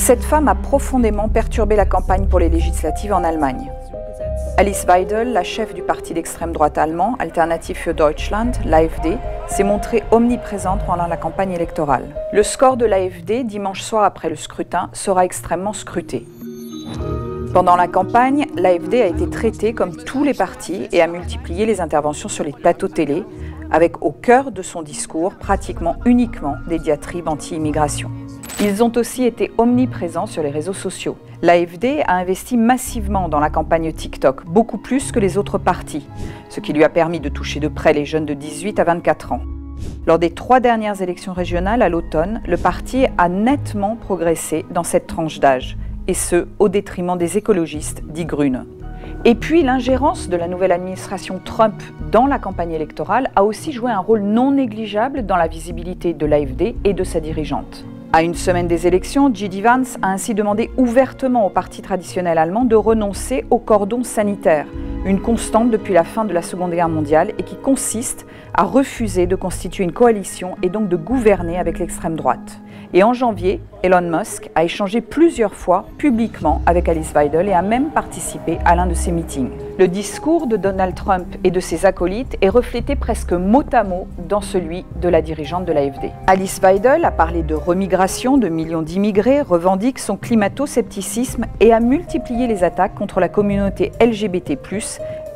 Cette femme a profondément perturbé la campagne pour les législatives en Allemagne. Alice Weidel, la chef du parti d'extrême droite allemand, Alternative für Deutschland, l'AfD, s'est montrée omniprésente pendant la campagne électorale. Le score de l'AfD, dimanche soir après le scrutin, sera extrêmement scruté. Pendant la campagne, l'AfD a été traitée comme tous les partis et a multiplié les interventions sur les plateaux télé, avec au cœur de son discours pratiquement uniquement des diatribes anti-immigration. Ils ont aussi été omniprésents sur les réseaux sociaux. L'AfD a investi massivement dans la campagne TikTok, beaucoup plus que les autres partis, ce qui lui a permis de toucher de près les jeunes de 18 à 24 ans. Lors des 3 dernières élections régionales à l'automne, le parti a nettement progressé dans cette tranche d'âge, et ce, au détriment des écologistes, dit Grüne. Et puis l'ingérence de la nouvelle administration Trump dans la campagne électorale a aussi joué un rôle non négligeable dans la visibilité de l'AfD et de sa dirigeante. À une semaine des élections, J.D. Vance a ainsi demandé ouvertement au parti traditionnel allemand de renoncer au cordon sanitaire, une constante depuis la fin de la Seconde Guerre mondiale et qui consiste à refuser de constituer une coalition et donc de gouverner avec l'extrême droite. Et en janvier, Elon Musk a échangé plusieurs fois publiquement avec Alice Weidel et a même participé à l'un de ses meetings. Le discours de Donald Trump et de ses acolytes est reflété presque mot à mot dans celui de la dirigeante de l'AfD. Alice Weidel a parlé de remigration de millions d'immigrés, revendique son climato-scepticisme et a multiplié les attaques contre la communauté LGBT+,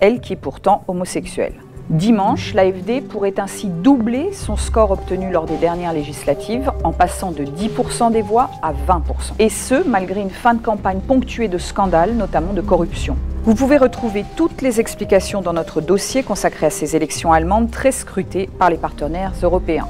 elle qui est pourtant homosexuelle. Dimanche, l'AfD pourrait ainsi doubler son score obtenu lors des dernières législatives en passant de 10% des voix à 20%. Et ce, malgré une fin de campagne ponctuée de scandales, notamment de corruption. Vous pouvez retrouver toutes les explications dans notre dossier consacré à ces élections allemandes très scrutées par les partenaires européens.